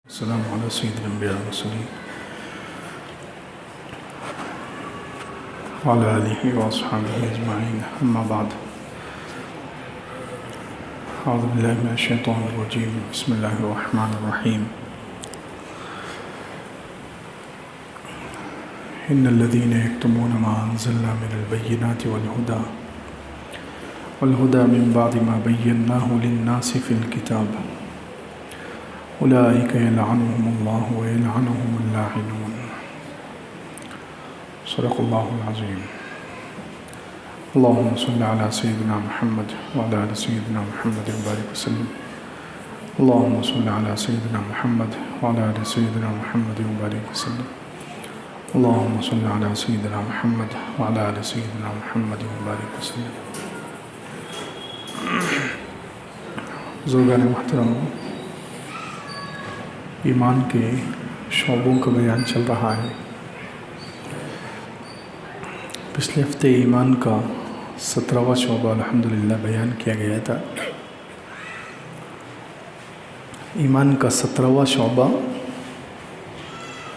السلام علی سید الانبیاء والمرسلین وعلی آلہ واصحابہ اجمعین، اما بعد۔ اعوذ باللہ من الشیطان الرجیم، بسم اللہ الرحمن الرحیم۔ ان الذین یکتمون ما انزلنا من البینات والہدی من بعد ما بیناہ للناس فی الکتاب اولئک یلعنہم اللہ ویلعنہم اللاعنون۔ صدق اللہ العظیم۔ اللہم صلی علی سیدنا محمد وعلی آل سیدنا محمد وبارک وسلم۔ اللہم صلی علی سیدنا محمد وعلی آل سیدنا محمد وبارک وسلم۔ اللہم صلی علی سیدنا محمد وعلی آل سیدنا محمد وبارک وسلم۔ بزرگان محترم، ایمان کے شعبوں کا بیان چل رہا ہے۔ پچھلے ہفتے ایمان کا 17واں شعبہ الحمدللہ بیان کیا گیا تھا۔ ایمان کا 17واں شعبہ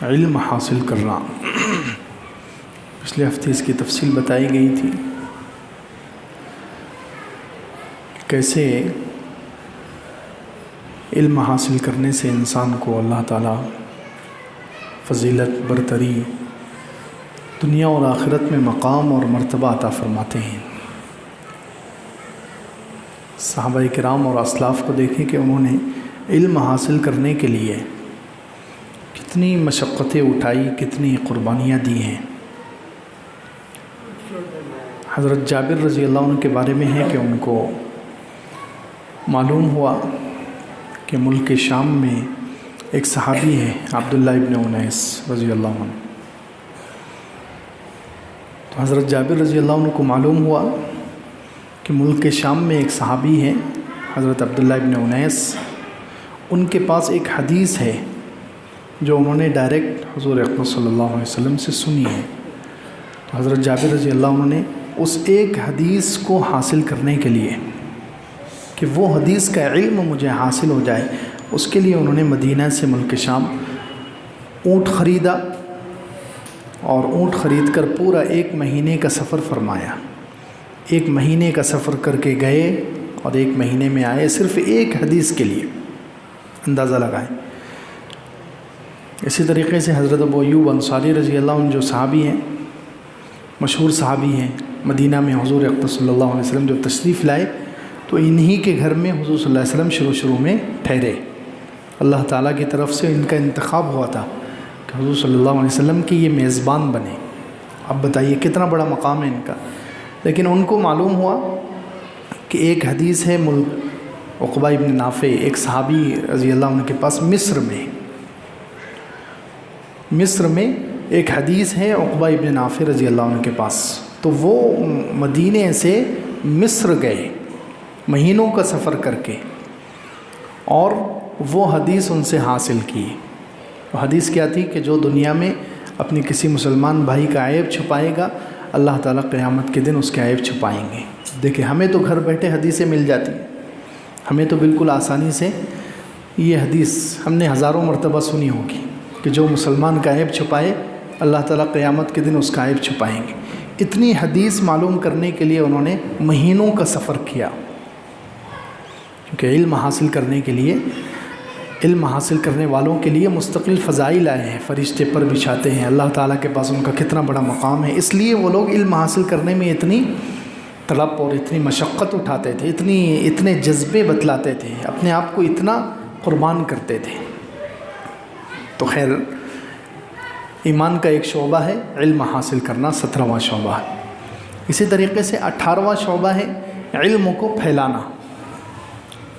علم حاصل کرنا۔ پچھلے ہفتے اس کی تفصیل بتائی گئی تھی، کیسے علم حاصل کرنے سے انسان کو اللہ تعالیٰ فضیلت، برتری، دنیا اور آخرت میں مقام اور مرتبہ عطا فرماتے ہیں۔ صحابہ کرام اور اسلاف کو دیکھیں کہ انہوں نے علم حاصل کرنے کے لیے کتنی مشقتیں اٹھائی، کتنی قربانیاں دی ہیں۔ حضرت جابر رضی اللہ عنہ کے بارے میں ہے کہ ان کو معلوم ہوا کہ ملک شام میں ایک صحابی ہے عبداللہ ابن انیس رضی اللہ عنہ۔ تو حضرت جابر رضی اللہ عنہ کو معلوم ہوا کہ ملک شام میں ایک صحابی ہے حضرت عبداللہ ابن انیس، ان کے پاس ایک حدیث ہے جو انہوں نے ڈائریکٹ حضور اقدس صلی اللہ علیہ وسلم سے سنی ہے۔ تو حضرت جابر رضی اللہ عنہ نے اس ایک حدیث کو حاصل کرنے کے لیے کہ وہ حدیث کا علم مجھے حاصل ہو جائے، اس کے لیے انہوں نے مدینہ سے ملک شام اونٹ خریدا، اور اونٹ خرید کر پورا 1 مہینے کا سفر فرمایا۔ 1 مہینے کا سفر کر کے گئے اور 1 مہینے میں آئے، صرف ایک حدیث کے لیے۔ اندازہ لگائیں۔ اسی طریقے سے حضرت ابو ایوب انصاری رضی اللہ عنہ جو صحابی ہیں، مشہور صحابی ہیں، مدینہ میں حضور اقدس صلی اللہ علیہ وسلم جو تشریف لائے تو انہی کے گھر میں حضور صلی اللہ علیہ وسلم شروع میں ٹھہرے۔ اللہ تعالیٰ کی طرف سے ان کا انتخاب ہوا تھا کہ حضور صلی اللہ علیہ وسلم کی یہ میزبان بنے۔ اب بتائیے کتنا بڑا مقام ہے ان کا۔ لیکن ان کو معلوم ہوا کہ ایک حدیث ہے ملک عقبہ ابن نافع، ایک صحابی رضی اللہ عنہ کے پاس مصر میں ایک حدیث ہے عقبہ ابن نافع رضی اللہ عنہ کے پاس۔ تو وہ مدینے سے مصر گئے مہینوں کا سفر کر کے، اور وہ حدیث ان سے حاصل کی۔ وہ حدیث کیا تھی کہ جو دنیا میں اپنی کسی مسلمان بھائی کا عیب چھپائے گا، اللہ تعالیٰ قیامت کے دن اس کے عیب چھپائیں گے۔ دیکھیں، ہمیں تو گھر بیٹھے حدیثیں مل جاتی ہیں، ہمیں تو بالکل آسانی سے یہ حدیث ہم نے ہزاروں مرتبہ سنی ہوگی کہ جو مسلمان کا عیب چھپائے، اللہ تعالیٰ قیامت کے دن اس کا عیب چھپائیں گے۔ اتنی حدیث معلوم کرنے کے لیے انہوں نے مہینوں کا سفر کیا، کیونکہ علم حاصل کرنے کے لیے، علم حاصل کرنے والوں کے لیے مستقل فضائل آئے ہیں، فرشتے پر بچھاتے ہیں، اللہ تعالیٰ کے پاس ان کا کتنا بڑا مقام ہے۔ اس لیے وہ لوگ علم حاصل کرنے میں اتنی طلب اور اتنی مشقت اٹھاتے تھے، اتنے جذبے بتلاتے تھے، اپنے آپ کو اتنا قربان کرتے تھے۔ تو خیر، ایمان کا ایک شعبہ ہے علم حاصل کرنا، 17واں شعبہ ہے۔ اسی طریقے سے 18واں شعبہ ہے علم کو پھیلانا۔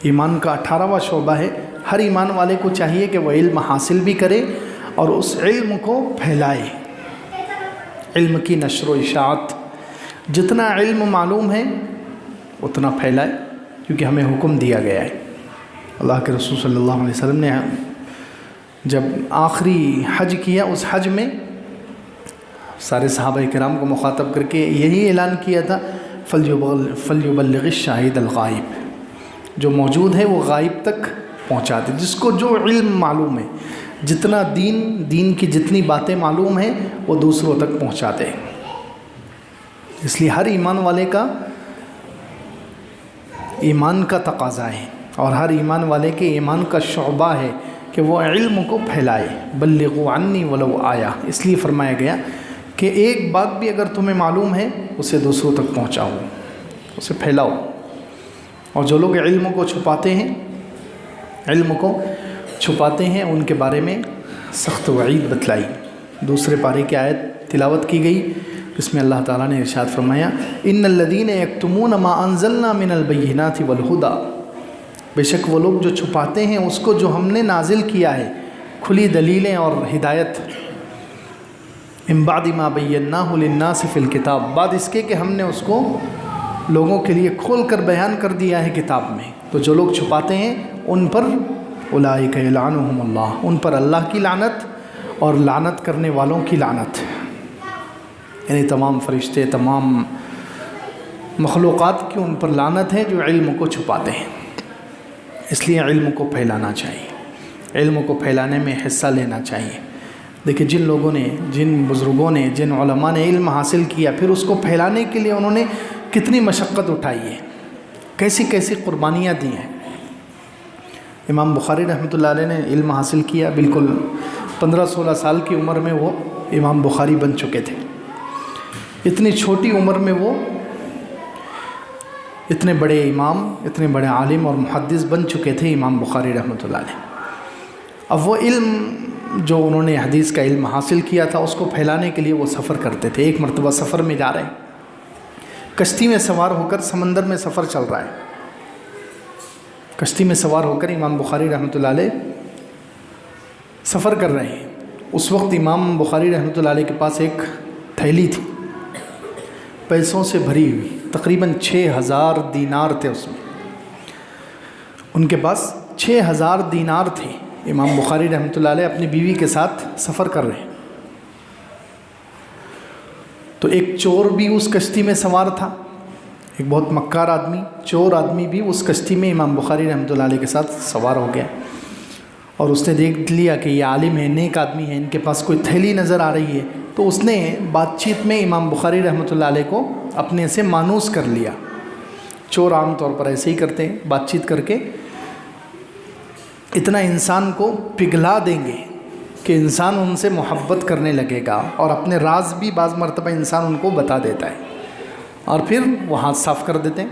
ایمان کا 18واں شعبہ ہے، ہر ایمان والے کو چاہیے کہ وہ علم حاصل بھی کرے اور اس علم کو پھیلائے۔ علم کی نشر و اشاعت، جتنا علم معلوم ہے اتنا پھیلائے، کیونکہ ہمیں حکم دیا گیا ہے۔ اللہ کے رسول صلی اللہ علیہ وسلم نے جب آخری حج کیا، اس حج میں سارے صحابہ کرام کو مخاطب کر کے یہی اعلان کیا تھا، فَلْيُبَلِّغِ الشَّاهِدَ الْغَائِبَ، جو موجود ہے وہ غائب تک پہنچا دے، جس کو جو علم معلوم ہے، جتنا دین کی جتنی باتیں معلوم ہیں وہ دوسروں تک پہنچا دے۔ اس لیے ہر ایمان والے کا ایمان کا تقاضا ہے، اور ہر ایمان والے کے ایمان کا شعبہ ہے کہ وہ علم کو پھیلائے۔ بلغوا عنی ولو آیا، اس لیے فرمایا گیا کہ ایک بات بھی اگر تمہیں معلوم ہے اسے دوسروں تک پہنچاؤ، اسے پھیلاؤ۔ اور جو لوگ علم کو چھپاتے ہیں ان کے بارے میں سخت وعید بتلائی۔ دوسرے پارے کی آیت تلاوت کی گئی، جس میں اللہ تعالیٰ نے ارشاد فرمایا ان الذین یکتمون ما انزلنا من البینات والہدی، بے شک وہ لوگ جو چھپاتے ہیں اس کو جو ہم نے نازل کیا ہے، کھلی دلیلیں اور ہدایت، من بعد ما بیناہ للناس فی الکتاب، بعد اس کے کہ ہم نے اس کو لوگوں کے لیے کھول کر بیان کر دیا ہے کتاب میں۔ تو جو لوگ چھپاتے ہیں ان پر اولئک یلعنہم اللہ، ان پر اللہ کی لعنت اور لعنت کرنے والوں کی لعنت، یعنی تمام فرشتے، تمام مخلوقات کی ان پر لعنت ہے جو علم کو چھپاتے ہیں۔ اس لیے علم کو پھیلانا چاہیے، علم کو پھیلانے میں حصہ لینا چاہیے۔ دیکھیں جن لوگوں نے، جن بزرگوں نے، جن علماء نے علم حاصل کیا، پھر اس کو پھیلانے کے لیے انہوں نے کتنی مشقت اٹھائی ہے، کیسی کیسی قربانیاں دی ہیں۔ امام بخاری رحمۃ اللہ علیہ نے علم حاصل کیا، بالکل 15-16 سال کی عمر میں وہ امام بخاری بن چکے تھے۔ اتنی چھوٹی عمر میں وہ اتنے بڑے امام، اتنے بڑے عالم اور محدث بن چکے تھے امام بخاری رحمۃ اللہ علیہ۔ اب وہ علم جو انہوں نے حدیث کا علم حاصل کیا تھا اس کو پھیلانے کے لیے وہ سفر کرتے تھے۔ ایک مرتبہ سفر میں جا رہے ہیں، کشتی میں سوار ہو کر، سمندر میں سفر چل رہا ہے، کشتی میں سوار ہو کر امام بخاری رحمۃ اللہ علیہ سفر کر رہے ہیں۔ اس وقت امام بخاری رحمۃ اللہ علیہ کے پاس ایک تھیلی تھی پیسوں سے بھری ہوئی، تقریباً 6000 دینار تھے اس میں، ان کے پاس 6000 دینار تھے۔ امام بخاری رحمۃ اللہ علیہ اپنی بیوی کے ساتھ سفر کر رہے ہیں، تو ایک چور بھی اس کشتی میں سوار تھا، ایک بہت مکار آدمی، چور آدمی بھی اس کشتی میں امام بخاری رحمۃ اللہ علیہ کے ساتھ سوار ہو گیا، اور اس نے دیکھ لیا کہ یہ عالم ہے، نیک آدمی ہے، ان کے پاس کوئی تھیلی نظر آ رہی ہے، تو اس نے بات چیت میں امام بخاری رحمۃ اللہ علیہ کو اپنے سے مانوس کر لیا۔ چور عام طور پر ایسے ہی کرتے ہیں، بات چیت کر کے اتنا انسان کو پگھلا دیں گے کہ انسان ان سے محبت کرنے لگے گا، اور اپنے راز بھی بعض مرتبہ انسان ان کو بتا دیتا ہے، اور پھر وہ ہاتھ صاف کر دیتے ہیں۔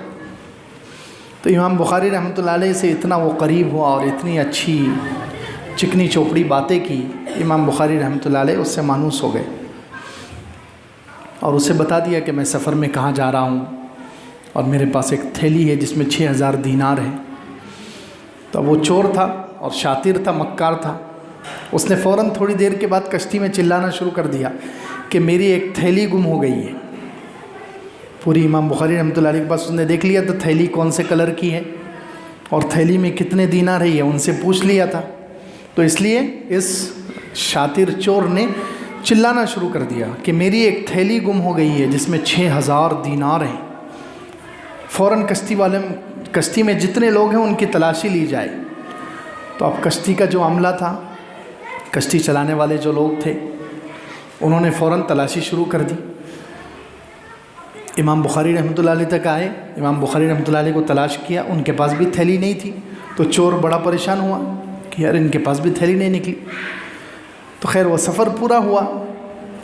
تو امام بخاری رحمۃ اللہ علیہ سے اتنا وہ قریب ہوا اور اتنی اچھی چکنی چوپڑی باتیں کی، امام بخاری رحمۃ اللہ علیہ اس سے مانوس ہو گئے، اور اسے بتا دیا کہ میں سفر میں کہاں جا رہا ہوں، اور میرے پاس ایک تھیلی ہے جس میں 6000 دینار ہے۔ تو وہ چور تھا اور شاطر تھا، مکار تھا، اس نے فوراً تھوڑی دیر کے بعد کشتی میں چلانا شروع کر دیا کہ میری ایک تھیلی گم ہو گئی ہے۔ پوری امام بخاری رحمۃ اللہ علیہ کے پاس اس نے دیکھ لیا تو تھیلی کون سے کلر کی ہے اور تھیلی میں کتنے دینار ہے یہ ان سے پوچھ لیا تھا، تو اس لیے اس شاطر چور نے چلانا شروع کر دیا کہ میری ایک تھیلی گم ہو گئی ہے جس میں 6000 دینار ہیں، فوراً کشتی میں جتنے لوگ ہیں ان کی تلاشی لی جائے۔ تو اب کشتی کا جو عملہ تھا، کشتی چلانے والے جو لوگ تھے، انہوں نے فوراً تلاشی شروع کر دی۔ امام بخاری رحمۃ اللہ علیہ تک آئے، امام بخاری رحمۃ اللہ علیہ کو تلاش کیا، ان کے پاس بھی تھیلی نہیں تھی، تو چور بڑا پریشان ہوا کہ یار ان کے پاس بھی تھیلی نہیں نکلی۔ تو خیر وہ سفر پورا ہوا،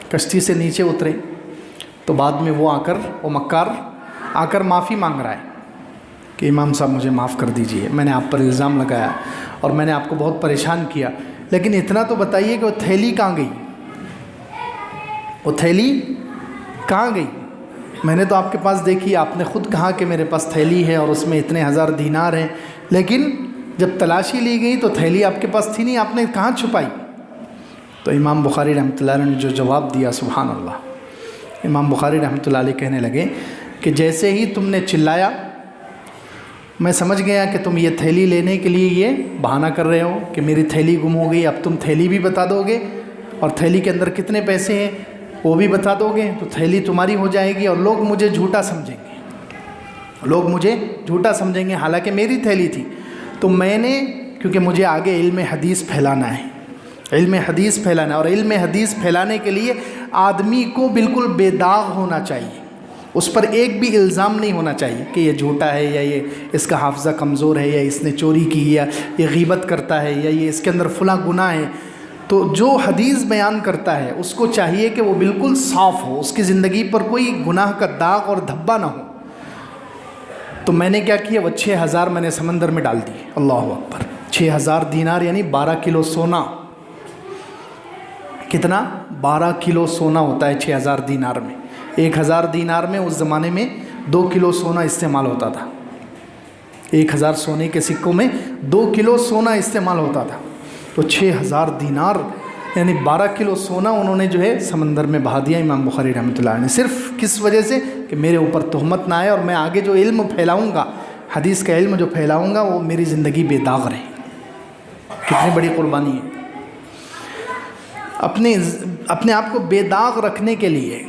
کشتی سے نیچے اترے، تو بعد میں وہ مکار آ کر معافی مانگ رہا ہے کہ امام صاحب مجھے معاف کر دیجئے، میں نے آپ پر الزام لگایا اور میں نے آپ کو بہت پریشان کیا، لیکن اتنا تو بتائیے کہ وہ تھیلی کہاں گئی، وہ تھیلی کہاں گئی؟ میں نے تو آپ کے پاس دیکھی، آپ نے خود کہا کہ میرے پاس تھیلی ہے اور اس میں اتنے 1000 دینار ہیں، لیکن جب تلاشی لی گئی تو تھیلی آپ کے پاس تھی نہیں، آپ نے کہاں چھپائی؟ تو امام بخاری رحمۃ اللہ علیہ نے جو جواب دیا، سبحان اللہ، امام بخاری رحمۃ اللہ علیہ کہنے لگے کہ جیسے ہی تم نے چلایا میں سمجھ گیا کہ تم یہ تھیلی لینے کے لیے یہ بہانہ کر رہے ہو کہ میری تھیلی گم ہو گئی، اب تم تھیلی بھی بتا دو گے اور تھیلی کے اندر کتنے پیسے ہیں وہ بھی بتا دو گے، تو تھیلی تمہاری ہو جائے گی اور لوگ مجھے جھوٹا سمجھیں گے، حالانکہ میری تھیلی تھی۔ تو میں نے کیونکہ مجھے آگے علم حدیث پھیلانا ہے، علم حدیث پھیلانا ہے، اور علم حدیث پھیلانے کے لیے آدمی کو بالکل بے داغ ہونا چاہیے، اس پر ایک بھی الزام نہیں ہونا چاہیے کہ یہ جھوٹا ہے، یا یہ اس کا حافظہ کمزور ہے، یا اس نے چوری کی، یا یہ غیبت کرتا ہے، یا یہ اس کے اندر فلاں گناہ ہے۔ تو جو حدیث بیان کرتا ہے اس کو چاہیے کہ وہ بالکل صاف ہو، اس کی زندگی پر کوئی گناہ کا داغ اور دھبا نہ ہو۔ تو میں نے کیا کیا، وہ 6000 میں نے سمندر میں ڈال دیے۔ اللہ اکبر! 6000 دینار یعنی 12 کلو سونا۔ کتنا؟ 12 کلو سونا ہوتا ہے 6000 دینار میں۔ 1000 دینار میں اس زمانے میں 2 کلو سونا استعمال ہوتا تھا۔ 1000 سونے کے سکوں میں 2 کلو سونا استعمال ہوتا تھا۔ تو 6000 دینار یعنی 12 کلو سونا انہوں نے جو ہے سمندر میں بہا دیا امام بخاری رحمۃ اللہ علیہ نے، صرف کس وجہ سے کہ میرے اوپر تہمت نہ آئے، اور میں آگے جو علم پھیلاؤں گا، حدیث کا علم جو پھیلاؤں گا، وہ میری زندگی بے داغ رہے۔ کتنی بڑی قربانی ہے! اپنے آپ کو بے داغ رکھنے کے لیے،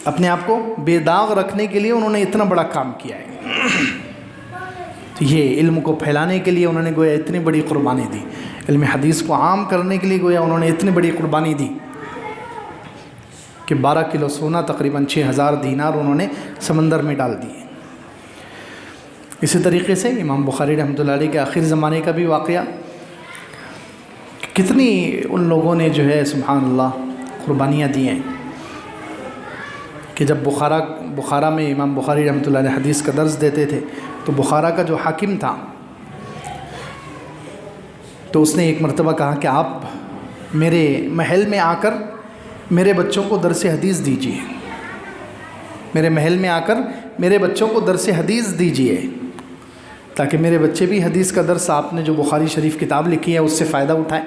اپنے آپ کو بے داغ رکھنے کے لیے انہوں نے اتنا بڑا کام کیا ہے۔ تو یہ علم کو پھیلانے کے لیے انہوں نے گویا اتنی بڑی قربانی دی، علم حدیث کو عام کرنے کے لیے گویا انہوں نے اتنی بڑی قربانی دی کہ 12 کلو سونا تقریباً 6000 دینار انہوں نے سمندر میں ڈال دیے۔ اسی طریقے سے امام بخاری رحمۃ اللہ علیہ کے آخر زمانے کا بھی واقعہ، کتنی ان لوگوں نے جو ہے سبحان اللہ قربانیاں دی ہیں کہ جب بخارا میں امام بخاری رحمۃ اللہ علیہ حدیث کا درس دیتے تھے، تو بخارا کا جو حاکم تھا تو اس نے ایک مرتبہ کہا کہ آپ میرے محل میں آ کر میرے بچوں کو درس حدیث دیجیے، میرے محل میں آ کر میرے بچوں کو درس حدیث دیجیے، تاکہ میرے بچے بھی حدیث کا درس، آپ نے جو بخاری شریف کتاب لکھی ہے اس سے فائدہ اٹھائیں،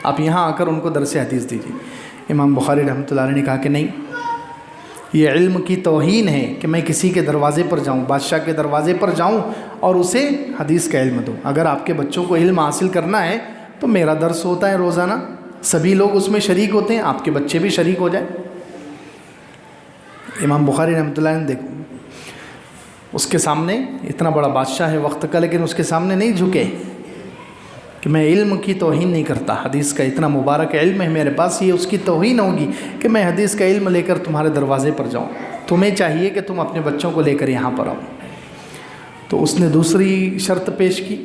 آپ یہاں آ کر ان کو درس حدیث دیجیے۔ امام بخاری رحمۃ اللہ علیہ نے کہا کہ نہیں، یہ علم کی توہین ہے کہ میں کسی کے دروازے پر جاؤں، بادشاہ کے دروازے پر جاؤں اور اسے حدیث کا علم دوں۔ اگر آپ کے بچوں کو علم حاصل کرنا ہے تو میرا درس ہوتا ہے روزانہ، سبھی لوگ اس میں شریک ہوتے ہیں، آپ کے بچے بھی شریک ہو جائیں۔ امام بخاری رحمۃ اللہ نے دیکھو، اس کے سامنے اتنا بڑا بادشاہ ہے وقت کا، لیکن اس کے سامنے نہیں جھکے کہ میں علم کی توہین نہیں کرتا، حدیث کا اتنا مبارک علم ہے میرے پاس، یہ اس کی توہین ہوگی کہ میں حدیث کا علم لے کر تمہارے دروازے پر جاؤں، تمہیں چاہیے کہ تم اپنے بچوں کو لے کر یہاں پر آؤ۔ تو اس نے دوسری شرط پیش کی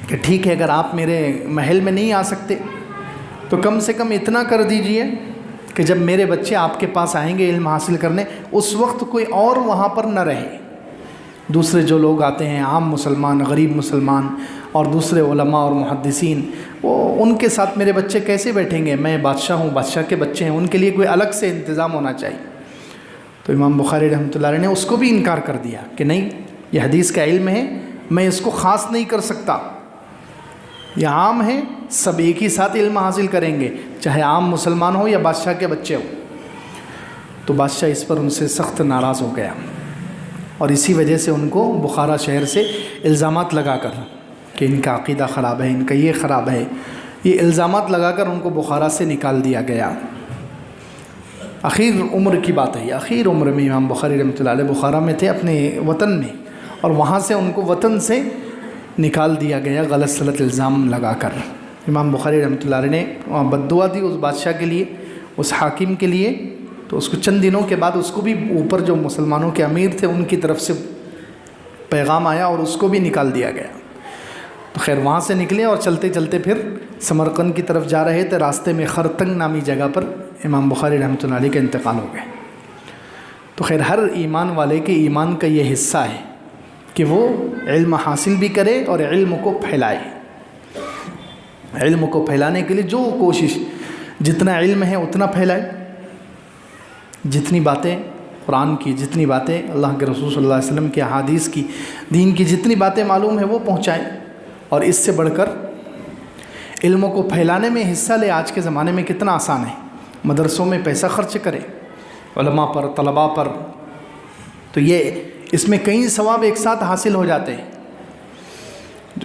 کہ ٹھیک ہے، اگر آپ میرے محل میں نہیں آ سکتے تو کم سے کم اتنا کر دیجئے کہ جب میرے بچے آپ کے پاس آئیں گے علم حاصل کرنے، اس وقت کوئی اور وہاں پر نہ رہے، دوسرے جو لوگ آتے ہیں، عام مسلمان، غریب مسلمان اور دوسرے علماء اور محدثین، وہ ان کے ساتھ میرے بچے کیسے بیٹھیں گے؟ میں بادشاہ ہوں، بادشاہ کے بچے ہیں، ان کے لیے کوئی الگ سے انتظام ہونا چاہیے۔ تو امام بخاری رحمۃ اللہ علیہ نے اس کو بھی انکار کر دیا کہ نہیں، یہ حدیث کا علم ہے، میں اس کو خاص نہیں کر سکتا، یہ عام ہے، سب ایک ہی ساتھ علم حاصل کریں گے، چاہے عام مسلمان ہو یا بادشاہ کے بچے ہوں۔ تو بادشاہ اس پر ان سے سخت ناراض ہو گیا، اور اسی وجہ سے ان کو بخارا شہر سے الزامات لگا کر کہ ان کا عقیدہ خراب ہے، ان کا یہ خراب ہے، یہ الزامات لگا کر ان کو بخارا سے نکال دیا گیا۔ اخیر عمر کی بات ہے، اخیر عمر میں امام بخاری رحمۃ اللہ علیہ بخارا میں تھے، اپنے وطن میں، اور وہاں سے ان کو وطن سے نکال دیا گیا غلط سلط الزام لگا کر۔ امام بخاری رحمۃ اللہ علیہ نے وہاں بد دعا دی اس بادشاہ کے لیے، اس حاکم کے لیے، تو اس کو چند دنوں کے بعد اس کو بھی اوپر جو مسلمانوں کے امیر تھے ان کی طرف سے پیغام آیا اور اس کو بھی نکال دیا گیا۔ تو خیر وہاں سے نکلے اور چلتے چلتے پھر سمرقند کی طرف جا رہے تھے، راستے میں خرتنگ نامی جگہ پر امام بخاری رحمۃ اللہ علیہ کا انتقال ہو گیا۔ تو خیر ہر ایمان والے کے ایمان کا یہ حصہ ہے کہ وہ علم حاصل بھی کرے اور علم کو پھیلائے۔ علم کو پھیلانے کے لیے جو کوشش، جتنا علم ہے اتنا پھیلائے، جتنی باتیں قرآن کی، جتنی باتیں اللہ کے رسول صلی اللہ علیہ وسلم کے احادیث کی، دین کی جتنی باتیں معلوم ہیں وہ پہنچائیں، اور اس سے بڑھ کر علموں کو پھیلانے میں حصہ لے۔ آج کے زمانے میں کتنا آسان ہے، مدرسوں میں پیسہ خرچ کرے علماء پر، طلباء پر، تو یہ اس میں کئی ثواب ایک ساتھ حاصل ہو جاتے ہیں۔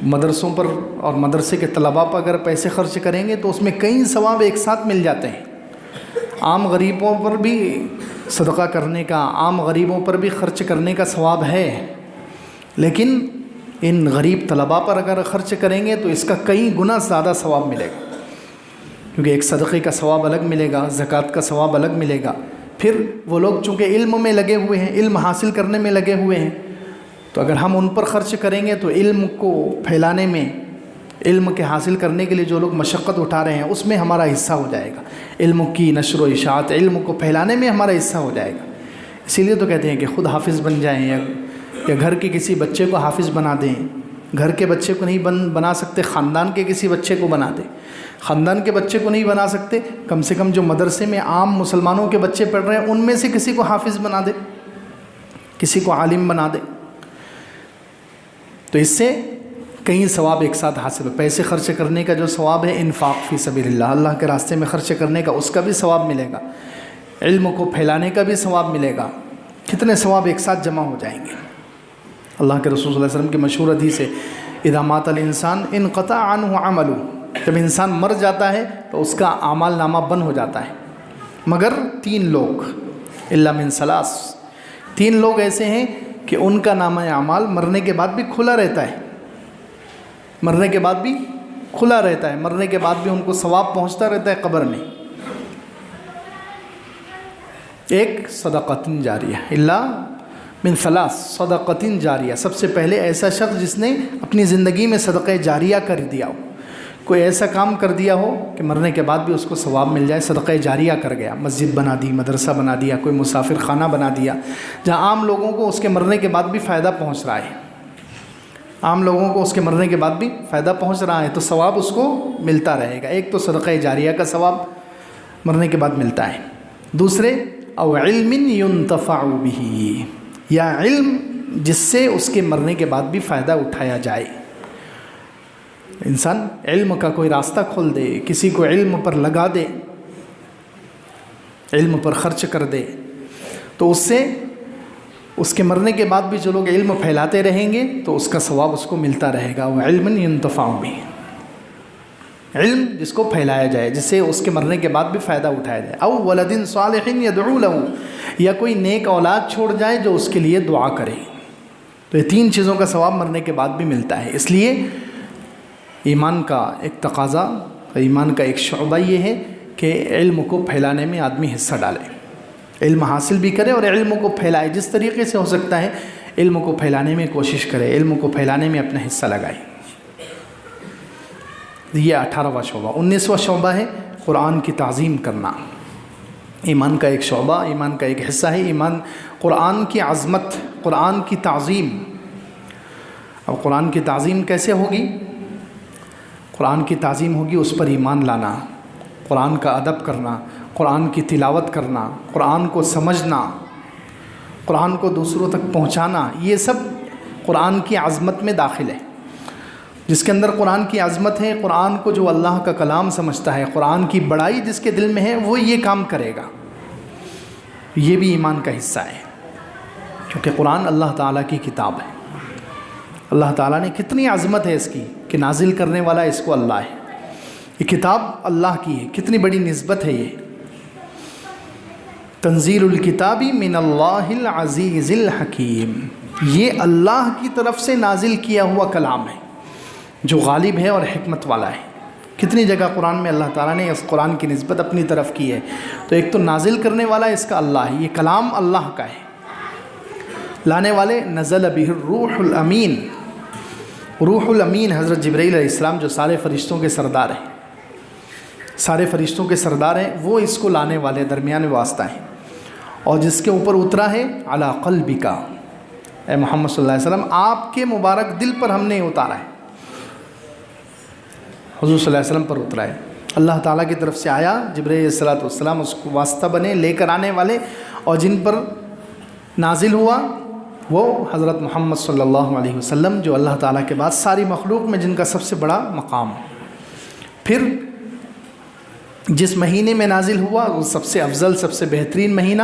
مدرسوں پر اور مدرسے کے طلباء پر اگر پیسے خرچ کریں گے تو اس میں کئی ثواب ایک ساتھ مل جاتے ہیں۔ عام غریبوں پر بھی صدقہ کرنے کا، عام غریبوں پر بھی خرچ کرنے کا ثواب ہے، لیکن ان غریب طلباء پر اگر خرچ کریں گے تو اس کا کئی گنا زیادہ ثواب ملے گا، کیونکہ ایک صدقے کا ثواب الگ ملے گا، زکوٰۃ کا ثواب الگ ملے گا۔ پھر وہ لوگ چونکہ علم میں لگے ہوئے ہیں، علم حاصل کرنے میں لگے ہوئے ہیں، تو اگر ہم ان پر خرچ کریں گے تو علم کو پھیلانے میں، علم کے حاصل کرنے کے لیے جو لوگ مشقت اٹھا رہے ہیں اس میں ہمارا حصہ ہو جائے گا، علم کی نشر و اشاعت، علم کو پھیلانے میں ہمارا حصہ ہو جائے گا۔ اسی لیے تو کہتے ہیں کہ خود حافظ بن جائیں یا گھر کے کسی بچے کو حافظ بنا دیں۔ گھر کے بچے کو نہیں بنا سکتے، خاندان کے کسی بچے کو بنا دیں۔ خاندان کے بچے کو نہیں بنا سکتے، کم سے کم جو مدرسے میں عام مسلمانوں کے بچے پڑھ رہے ہیں ان میں سے کسی کو حافظ بنا دے، کسی کو عالم بنا دے، تو اس سے کئی ثواب ایک ساتھ حاصل ہو۔ پیسے خرچ کرنے کا جو ثواب ہے انفاق فی سبیل اللہ، اللہ کے راستے میں خرچ کرنے کا، اس کا بھی ثواب ملے گا، علم کو پھیلانے کا بھی ثواب ملے گا، کتنے ثواب ایک ساتھ جمع ہو جائیں گے۔ اللہ کے رسول صلی اللہ علیہ وسلم کی مشہور حدیث ہے، اذا مات الانسان انقطع عنہ عملہ، جب انسان مر جاتا ہے تو اس کا اعمال نامہ بند ہو جاتا ہے، مگر 3 لوگ، الا من ثلاث، 3 لوگ ایسے ہیں کہ ان کا نامہ اعمال مرنے کے بعد بھی کھلا رہتا ہے، مرنے کے بعد بھی کھلا رہتا ہے، مرنے کے بعد بھی ان کو ثواب پہنچتا رہتا ہے قبر میں۔ ایک صدقۃ جاریہ، الا من ثلاث، صدقۃ جاریہ، سب سے پہلے ایسا شخص جس نے اپنی زندگی میں صدقہ جاریہ کر دیا ہو، کوئی ایسا کام کر دیا ہو کہ مرنے کے بعد بھی اس کو ثواب مل جائے، صدقہ جاریہ کر گیا، مسجد بنا دی، مدرسہ بنا دیا، کوئی مسافر خانہ بنا دیا، جہاں عام لوگوں کو اس کے مرنے کے بعد بھی فائدہ پہنچ رہا ہے، عام لوگوں کو اس کے مرنے کے بعد بھی فائدہ پہنچ رہا ہے، تو ثواب اس کو ملتا رہے گا۔ ایک تو صدقہ جاریہ کا ثواب مرنے کے بعد ملتا ہے، دوسرے او علم ينتفع به، یا علم جس سے اس کے مرنے کے بعد بھی فائدہ اٹھایا جائے۔ انسان علم کا کوئی راستہ کھول دے، کسی کو علم پر لگا دے، علم پر خرچ کر دے، تو اس سے اس کے مرنے کے بعد بھی جو لوگ علم پھیلاتے رہیں گے تو اس کا ثواب اس کو ملتا رہے گا۔ وہ علم ينتفع به، علم جس کو پھیلایا جائے، جس سے اس کے مرنے کے بعد بھی فائدہ اٹھایا جائے۔ او ولد صالح يدعو له، یا کوئی نیک اولاد چھوڑ جائے جو اس کے لیے دعا کرے، تو یہ 3 چیزوں کا ثواب مرنے کے بعد بھی ملتا ہے۔ اس لیے ایمان کا ایک تقاضا، ایمان کا ایک شعبہ یہ ہے کہ علم کو پھیلانے میں آدمی حصہ ڈالے، علم حاصل بھی کرے اور علم کو پھیلائے، جس طریقے سے ہو سکتا ہے علم کو پھیلانے میں کوشش کرے، علم کو پھیلانے میں اپنا حصہ لگائے۔ یہ 18واں شعبہ۔ 19واں شعبہ ہے قرآن کی تعظیم کرنا۔ ایمان کا ایک شعبہ، ایمان کا ایک حصہ ہے ایمان، قرآن کی عظمت، قرآن کی تعظیم۔ اب قرآن کی تعظیم کیسے ہوگی؟ قرآن کی تعظیم ہوگی اس پر ایمان لانا، قرآن کا ادب کرنا، قرآن کی تلاوت کرنا، قرآن کو سمجھنا، قرآن کو دوسروں تک پہنچانا، یہ سب قرآن کی عظمت میں داخل ہے۔ جس کے اندر قرآن کی عظمت ہے، قرآن کو جو اللہ کا کلام سمجھتا ہے، قرآن کی بڑائی جس کے دل میں ہے، وہ یہ کام کرے گا۔ یہ بھی ایمان کا حصہ ہے، کیونکہ قرآن اللہ تعالیٰ کی کتاب ہے۔ اللہ تعالیٰ نے کتنی عظمت ہے اس کی کہ نازل کرنے والا اس کو اللہ ہے، یہ کتاب اللہ کی ہے، کتنی بڑی نسبت ہے۔ یہ تنزیل الکتاب من اللہ العزیز الحکیم، یہ اللہ کی طرف سے نازل کیا ہوا کلام ہے جو غالب ہے اور حکمت والا ہے۔ کتنی جگہ قرآن میں اللہ تعالیٰ نے اس قرآن کی نسبت اپنی طرف کی ہے، تو ایک تو نازل کرنے والا اس کا اللہ ہے، یہ کلام اللہ کا ہے۔ لانے والے نزل بہ الروح الامین، روح الامین حضرت جبرائیل علیہ السلام جو سارے فرشتوں کے سردار ہیں، سارے فرشتوں کے سردار ہیں، وہ اس کو لانے والے درمیان واسطہ ہیں، اور جس کے اوپر اترا ہے علی قلبک، اے محمد صلی اللہ علیہ وسلم آپ کے مبارک دل پر ہم نے اتارا ہے، حضور صلی اللہ علیہ وسلم پر اترا ہے، اللہ تعالیٰ کی طرف سے آیا، جبرائیل علیہ السلام اس کو واسطہ بنے، لے کر آنے والے، اور جن پر نازل ہوا وہ حضرت محمد صلی اللہ علیہ وسلم، جو اللہ تعالیٰ کے بعد ساری مخلوق میں جن کا سب سے بڑا مقام۔ پھر جس مہینے میں نازل ہوا وہ سب سے افضل، سب سے بہترین مہینہ،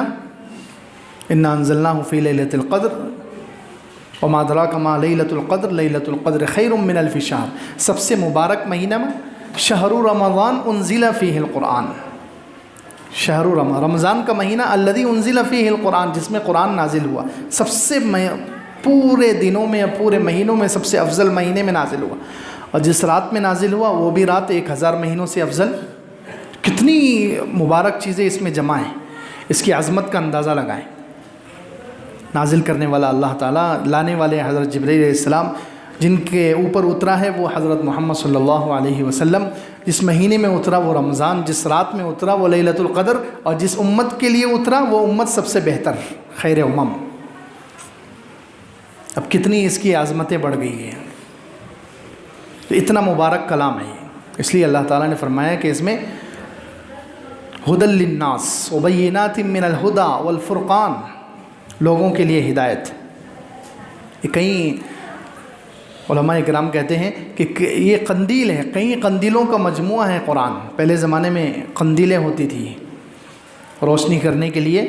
انا انزلناہ فی لیلۃ القدر وما ادراک ما لیلۃ القدر لیلۃ القدر خیر من الف شہر، سب سے مبارک مہینہ میں شہر رمضان انزل فیہ القرآن، رمضان کا مہینہ الذی انزل فیہ القرآن، جس میں قرآن نازل ہوا، سب سے پورے دنوں میں یا پورے مہینوں میں سب سے افضل مہینے میں نازل ہوا، اور جس رات میں نازل ہوا وہ بھی رات 1000 مہینوں سے افضل۔ کتنی مبارک چیزیں اس میں جمع ہیں، اس کی عظمت کا اندازہ لگائیں۔ نازل کرنے والا اللہ تعالیٰ، لانے والے حضرت جبرائیل علیہ السلام، جن کے اوپر اترا ہے وہ حضرت محمد صلی اللہ علیہ وسلم، جس مہینے میں اترا وہ رمضان، جس رات میں اترا وہ لیلۃ القدر، اور جس امت کے لیے اترا وہ امت سب سے بہتر، خیر امم۔ اب کتنی اس کی عظمتیں بڑھ گئی ہیں، تو اتنا مبارک کلام ہے، اس لیے اللہ تعالیٰ نے فرمایا کہ اس میں ہدی للناس وبینات من الہدی والفرقان، لوگوں کے لیے ہدایت۔ کئی علماء کرام کہتے ہیں کہ یہ قندیل ہے، کئی قندیلوں کا مجموعہ ہے قرآن۔ پہلے زمانے میں قندیلیں ہوتی تھیں روشنی کرنے کے لیے،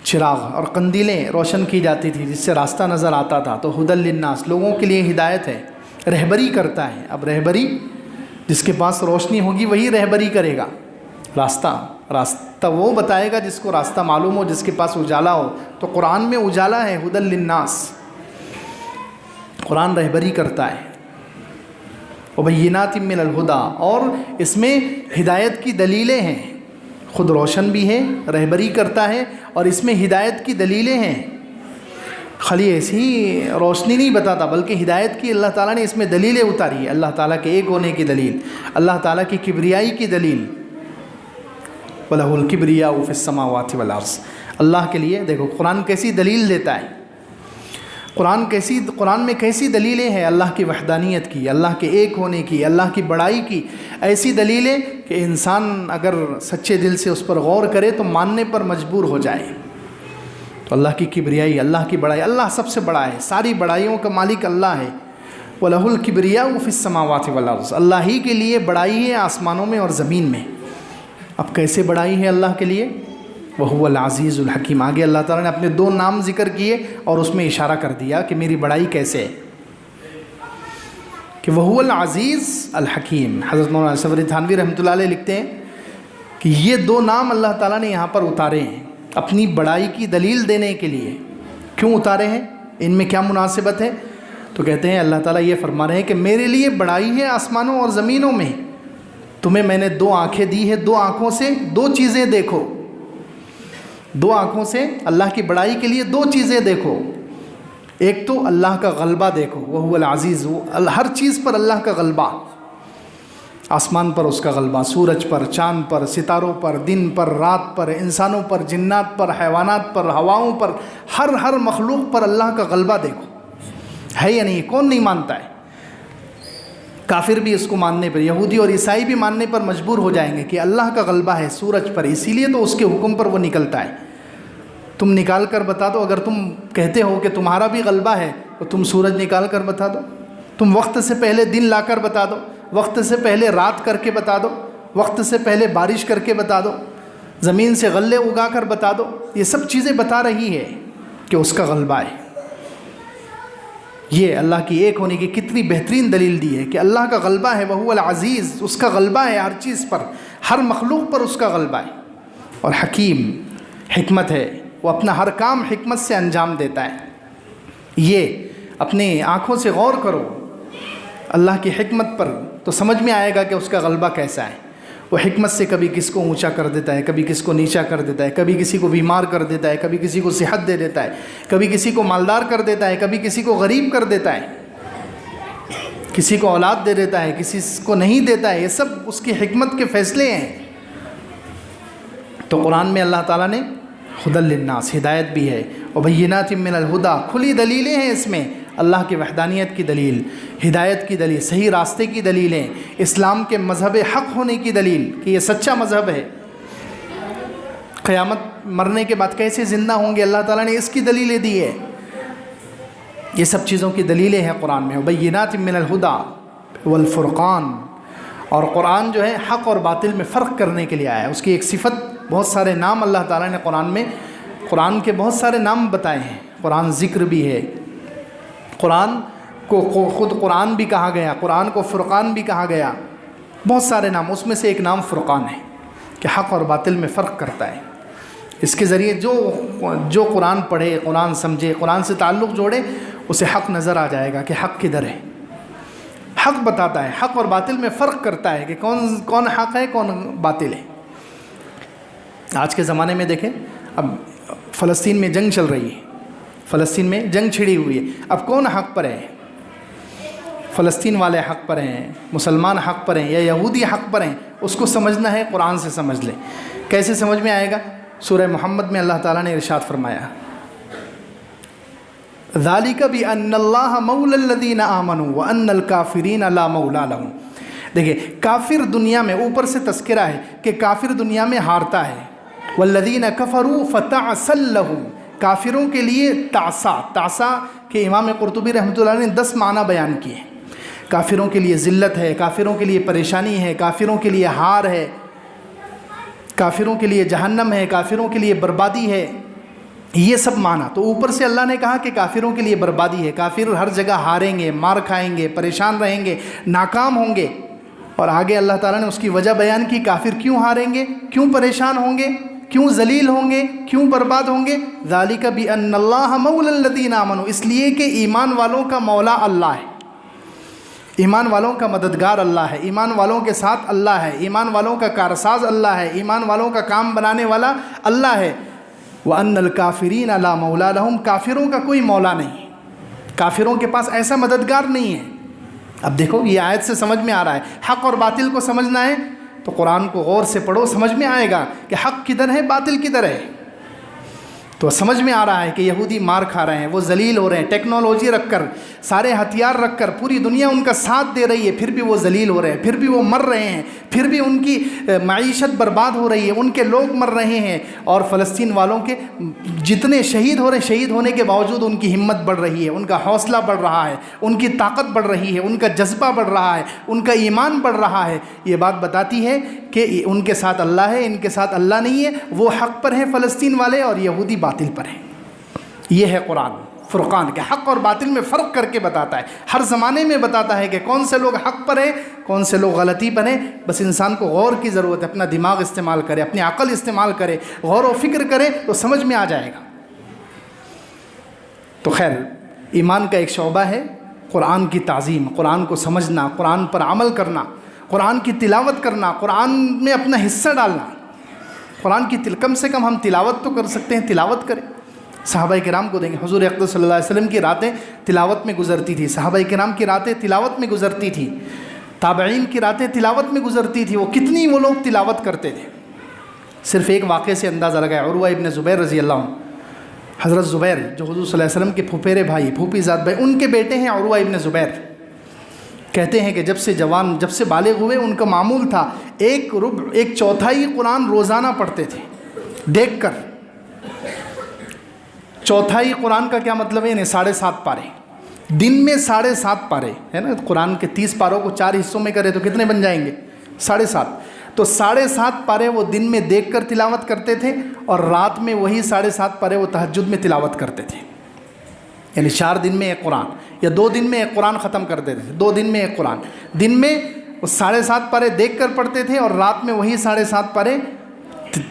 چراغ اور قندیلیں روشن کی جاتی تھی جس سے راستہ نظر آتا تھا، تو ہدی للناس، لوگوں کے لیے ہدایت ہے، رہبری کرتا ہے۔ اب رہبری، جس کے پاس روشنی ہوگی وہی رہبری کرے گا، راستہ وہ بتائے گا جس کو راستہ معلوم ہو، جس کے پاس اجالا ہو۔ تو قرآن میں اجالا ہے، ہدی للناس، قرآن رہبری کرتا ہے۔ وبینات من الہدی، اور اس میں ہدایت کی دلیلیں ہیں، خود روشن بھی ہے، رہبری کرتا ہے، اور اس میں ہدایت کی دلیلیں ہیں۔ خالی ایسی روشنی نہیں بتاتا بلکہ ہدایت کی اللہ تعالیٰ نے اس میں دلیلیں اتاری ہے، اللہ تعالیٰ کے ایک ہونے کی دلیل، اللہ تعالیٰ کی کبریائی کی دلیل۔ وَلَهُ الْكِبْرِيَاءُ فِي السَّمَاوَاتِ وَالْأَرْضِ، اللہ کے لیے دیکھو قرآن کیسی دلیل دیتا ہے، قرآن میں کیسی دلیلیں ہیں اللہ کی وحدانیت کی، اللہ کے ایک ہونے کی، اللہ کی بڑائی کی، ایسی دلیلیں کہ انسان اگر سچے دل سے اس پر غور کرے تو ماننے پر مجبور ہو جائے۔ تو اللہ کی کبریائی، اللہ کی بڑائی، اللہ سب سے بڑا ہے، ساری بڑائیوں کا مالک اللہ ہے۔ وَلَهُ الْكِبْرِيَاءُ فِي السَّمَاوَاتِ وَالْأَرْضِ، اللہ ہی کے لیے بڑائی ہے آسمانوں میں اور زمین میں۔ اب کیسے بڑائی ہے اللہ کے لیے؟ وَهُوَ الْعَزِيزُ الْحَكِيمُ، آگے اللہ تعالیٰ نے اپنے 2 نام ذکر کیے اور اس میں اشارہ کر دیا کہ میری بڑائی کیسے ہے، کہ وَهُوَ الْعَزِيزُ الْحَكِيمُ۔ حضرت مولانا صفوی تھانوی رحمۃ اللہ علیہ لکھتے ہیں کہ یہ 2 نام اللہ تعالیٰ نے یہاں پر اتارے ہیں اپنی بڑائی کی دلیل دینے کے لیے۔ کیوں اتارے ہیں؟ ان میں کیا مناسبت ہے؟ تو کہتے ہیں اللہ تعالیٰ یہ فرما رہے ہیں کہ میرے لیے بڑائی ہے آسمانوں اور زمینوں میں، تمہیں میں نے 2 آنکھیں دی ہے، 2 آنکھوں سے 2 چیزیں دیکھو، 2 آنکھوں سے اللہ کی بڑائی کے لیے 2 چیزیں دیکھو۔ ایک تو اللہ کا غلبہ دیکھو، وَهُوَ الْعَزِيزُ، ہر چیز پر اللہ کا غلبہ، آسمان پر اس کا غلبہ، سورج پر، چاند پر، ستاروں پر، دن پر، رات پر، انسانوں پر، جنات پر، حیوانات پر، ہواؤں پر، ہر مخلوق پر اللہ کا غلبہ دیکھو۔ ہے یا نہیں؟ کون نہیں مانتا ہے؟ کافر بھی اس کو ماننے پر، یہودی اور عیسائی بھی ماننے پر مجبور ہو جائیں گے کہ اللہ کا غلبہ ہے سورج پر، اسی لیے تو اس کے حکم پر وہ نکلتا ہے۔ تم نکال کر بتا دو، اگر تم کہتے ہو کہ تمہارا بھی غلبہ ہے تو تم سورج نکال کر بتا دو، تم وقت سے پہلے دن لا کر بتا دو، وقت سے پہلے رات کر کے بتا دو، وقت سے پہلے بارش کر کے بتا دو، زمین سے غلے اگا کر بتا دو، یہ سب چیزیں بتا رہی ہے کہ اس کا غلبہ ہے۔ یہ اللہ کی ایک ہونے کی کتنی بہترین دلیل دی ہے کہ اللہ کا غلبہ ہے، وَهُوَ الْعَزِيزُ، اس کا غلبہ ہے ہر چیز پر، ہر مخلوق پر اس کا غلبہ ہے۔ اور حکیم، حکمت ہے، وہ اپنا ہر کام حکمت سے انجام دیتا ہے۔ یہ اپنی آنکھوں سے غور کرو اللہ کی حکمت پر تو سمجھ میں آئے گا کہ اس کا غلبہ کیسا ہے۔ وہ حکمت سے کبھی کس کو اونچا کر دیتا ہے، کبھی کس کو نیچا کر دیتا ہے، کبھی کسی کو بیمار کر دیتا ہے، کبھی کسی کو صحت دے دیتا ہے، کبھی کسی کو مالدار کر دیتا ہے، کبھی کسی کو غریب کر دیتا ہے، کسی کو اولاد دے دیتا ہے، کسی کو نہیں دیتا ہے۔ یہ سب اس کی حکمت کے فیصلے ہیں۔ تو قرآن میں اللہ تعالیٰ نے ہدی للناس، ہدایت بھی ہے، وبینات من الہدی، کھلی دلیلیں ہیں اس میں، اللہ کی وحدانیت کی دلیل، ہدایت کی دلیل، صحیح راستے کی دلیلیں، اسلام کے مذہب حق ہونے کی دلیل کہ یہ سچا مذہب ہے، قیامت مرنے کے بعد کیسے زندہ ہوں گے اللہ تعالیٰ نے اس کی دلیلیں دی ہے۔ یہ سب چیزوں کی دلیلیں ہیں قرآن میں، وبینات من الہدی والفرقان۔ اور قرآن جو ہے حق اور باطل میں فرق کرنے کے لیے آیا ہے، اس کی ایک صفت، بہت سارے نام اللہ تعالیٰ نے قرآن کے بہت سارے نام بتائے ہیں، قرآن ذکر بھی ہے، قرآن کو خود قرآن بھی کہا گیا، قرآن کو فرقان بھی کہا گیا، بہت سارے نام، اس میں سے ایک نام فرقان ہے کہ حق اور باطل میں فرق کرتا ہے۔ اس کے ذریعے جو قرآن پڑھے، قرآن سمجھے، قرآن سے تعلق جوڑے، اسے حق نظر آ جائے گا کہ حق کدھر ہے، حق بتاتا ہے، حق اور باطل میں فرق کرتا ہے کہ کون حق ہے کون باطل ہے۔ آج کے زمانے میں دیکھیں، اب فلسطین میں جنگ چل رہی ہے، فلسطین میں جنگ چھڑی ہوئی ہے، اب کون حق پر ہے؟ فلسطین والے حق پر ہیں، مسلمان حق پر ہیں یا یہودی حق پر ہیں؟ اس کو سمجھنا ہے قرآن سے سمجھ لیں۔ کیسے سمجھ میں آئے گا؟ سورہ محمد میں اللہ تعالیٰ نے ارشاد فرمایا ذَلِكَ بِأَنَّ اللَّهَ مَوْلَى الَّذِينَ آمَنُوا وَأَنَّ الْكَافِرِينَ لَا مَوْلَى لَهُمْ۔ دیکھیں، کافر دنیا میں اوپر سے تذکرہ ہے کہ کافر دنیا میں ہارتا ہے، وَالَّذِينَ كَفَرُوا فَتَعْسًا لَهُمْ، کافروں کے لیے تعسا کہ امام قرطبی رحمۃ اللہ نے 10 معنی بیان کیے۔ کافروں کے لیے ذلت ہے، کافروں کے لیے پریشانی ہے، کافروں کے لیے ہار ہے، کافروں کے لیے جہنم ہے، کافروں کے لیے بربادی ہے، یہ سب معنی۔ تو اوپر سے اللہ نے کہا کہ کافروں کے لیے بربادی ہے، کافر ہر جگہ ہاریں گے، مار کھائیں گے، پریشان رہیں گے، ناکام ہوں گے۔ اور آگے اللہ تعالیٰ نے اس کی وجہ بیان کی، کافر کیوں ہاریں گے، کیوں پریشان ہوں گے، کیوں ذلیل ہوں گے، کیوں برباد ہوں گے؟ ذَلِكَ بِأَنَّ اللَّهَ مَوْلَى الَّذِينَ آمَنُوا، اس لیے کہ ایمان والوں کا مولا اللہ ہے، ایمان والوں کا مددگار اللہ ہے، ایمان والوں کے ساتھ اللہ ہے، ایمان والوں کا کارساز اللہ ہے، ایمان والوں کا کام بنانے والا اللہ ہے۔ وَأَنَّ الْكَافِرِينَ لَا مَوْلَى لَهُمْ، کافروں کا کوئی مولا نہیں، کافروں کے پاس ایسا مددگار نہیں ہے۔ اب دیکھو، یہ آیت سے سمجھ میں آ رہا ہے حق اور باطل کو سمجھنا ہے تو قرآن کو غور سے پڑھو، سمجھ میں آئے گا کہ حق کدھر ہے، باطل کدھر ہے۔ تو سمجھ میں آ رہا ہے کہ یہودی مار کھا رہے ہیں، وہ ذلیل ہو رہے ہیں، ٹیکنالوجی رکھ کر، سارے ہتھیار رکھ کر پوری دنیا ان کا ساتھ دے رہی ہے، پھر بھی وہ ذلیل ہو رہے ہیں، پھر بھی وہ مر رہے ہیں، پھر بھی ان کی معیشت برباد ہو رہی ہے، ان کے لوگ مر رہے ہیں۔ اور فلسطین والوں کے جتنے شہید ہو رہے ہیں، شہید ہونے کے باوجود ان کی ہمت بڑھ رہی ہے، ان کا حوصلہ بڑھ رہا ہے، ان کی طاقت بڑھ رہی ہے، ان کا جذبہ بڑھ رہا ہے، ان کا ایمان بڑھ رہا ہے۔ یہ بات بتاتی ہے کہ ان کے ساتھ اللہ ہے، ان کے ساتھ اللہ نہیں ہے، وہ حق پر ہیں فلسطین والے اور یہودی باطل پر ہیں۔ یہ ہے قرآن فرقان کے حق اور باطل میں فرق کر کے بتاتا ہے، ہر زمانے میں بتاتا ہے کہ کون سے لوگ حق پر ہیں، کون سے لوگ غلطی پر ہیں۔ بس انسان کو غور کی ضرورت ہے، اپنا دماغ استعمال کرے، اپنی عقل استعمال کرے، غور و فکر کرے تو سمجھ میں آ جائے گا۔ تو خیر، ایمان کا ایک شعبہ ہے قرآن کی تعظیم، قرآن کو سمجھنا، قرآن پر عمل کرنا، قرآن کی تلاوت کرنا، قرآن میں اپنا حصہ ڈالنا۔ قرآن کی کم سے کم ہم تلاوت تو کر سکتے ہیں، تلاوت کریں۔ صحابہ کرام کو دیں گے، حضور اقدس صلی اللہ علیہ وسلم کی راتیں تلاوت میں گزرتی تھی، صحابہ کرام کی راتیں تلاوت میں گزرتی تھی، تابعین کی راتیں تلاوت میں گزرتی تھی۔ وہ کتنی وہ لوگ تلاوت کرتے تھے۔ صرف ایک واقعے سے اندازہ لگائے، عروہ ابن زبیر رضی اللہ عنہ، حضرت زبیر جو حضور صلی اللہ علیہ وسلم کے پھپھیرے بھائی، پھوپھی زاد بھائی، ان کے بیٹے ہیں عروہ ابن زبیر۔ کہتے ہیں کہ جب سے بالغ ہوئے ان کا معمول تھا ایک چوتھائی قرآن روزانہ پڑھتے تھے دیکھ کر۔ چوتھائی قرآن کا کیا مطلب ہے؟ یعنی 7.5 پارے، دن میں 7.5 پارے ہے نا۔ قرآن کے 30 پاروں کو 4 حصوں میں کرے تو کتنے بن جائیں گے؟ 7.5۔ تو 7.5 پارے وہ دن میں دیکھ کر تلاوت کرتے تھے اور رات میں وہی 7.5 پارے وہ تہجد میں تلاوت کرتے تھے۔ یعنی 4 دن میں ایک قرآن یا 2 دن میں ایک قرآن ختم کر دیتے تھے، 2 دن میں ایک قرآن۔ دن میں وہ 7.5 پارے دیکھ کر پڑھتے تھے اور رات میں وہی 7.5 پارے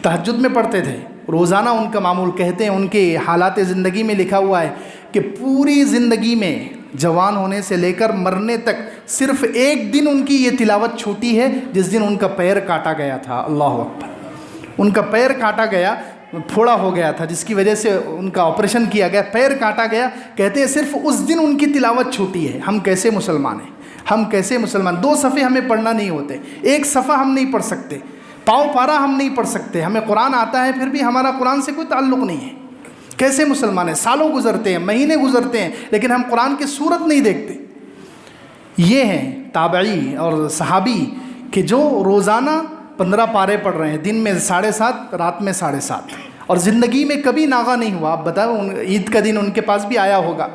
تہجد میں پڑھتے تھے۔ روزانہ ان کا معمول، کہتے ہیں ان کے حالات زندگی میں لکھا ہوا ہے کہ پوری زندگی میں جوان ہونے سے لے کر مرنے تک صرف ایک دن ان کی یہ تلاوت چھوٹی ہے، جس دن ان کا پیر کاٹا گیا تھا۔ اللہ اکبر! ان کا پیر کاٹا گیا، پھوڑا ہو گیا تھا، جس کی وجہ سے ان کا آپریشن کیا گیا، پیر کاٹا گیا۔ کہتے ہیں صرف اس دن ان کی تلاوت چھوٹی ہے۔ ہم کیسے مسلمان ہیں؟ ہم کیسے مسلمان؟ 2 صفحے ہمیں پڑھنا نہیں ہوتے، 1 صفحہ ہم نہیں پڑھ سکتے، پاؤ پارا ہم نہیں پڑھ سکتے، ہمیں قرآن آتا ہے پھر بھی ہمارا قرآن سے کوئی تعلق نہیں ہے۔ کیسے مسلمان ہیں؟ سالوں گزرتے ہیں، مہینے گزرتے ہیں، لیکن ہم قرآن کی صورت نہیں دیکھتے۔ یہ ہیں تابعی اور صحابی کہ جو روزانہ 15 پارے پڑھ رہے ہیں، دن میں 7.5، رات میں 7.5، اور زندگی میں کبھی ناغہ نہیں ہوا۔ آپ بتائیں، عید کا دن ان کے پاس بھی آیا ہوگا،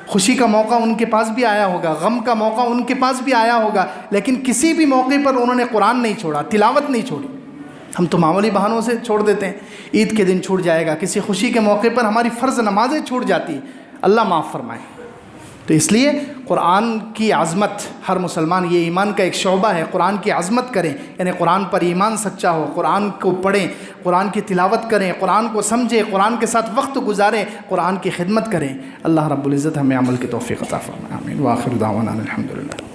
خوشی کا موقع ان کے پاس بھی آیا ہوگا، غم کا موقع ان کے پاس بھی آیا ہوگا، لیکن کسی بھی موقع پر انہوں نے قرآن نہیں چھوڑا، تلاوت نہیں چھوڑی۔ ہم تو معمولی بہانوں سے چھوڑ دیتے ہیں، عید کے دن چھوٹ جائے گا، کسی خوشی کے موقع پر ہماری فرض نمازیں چھوٹ جاتی ہیں، اللہ معاف فرمائے۔ تو اس لیے قرآن کی عظمت، ہر مسلمان، یہ ایمان کا ایک شعبہ ہے، قرآن کی عظمت کریں، یعنی قرآن پر ایمان سچا ہو، قرآن کو پڑھیں، قرآن کی تلاوت کریں، قرآن کو سمجھیں، قرآن کے ساتھ وقت گزاریں، قرآن کی خدمت کریں۔ اللہ رب العزت ہمیں عمل کی توفیق عطا فرمائے، آمین۔ وآخر دعوانا الحمدللہ۔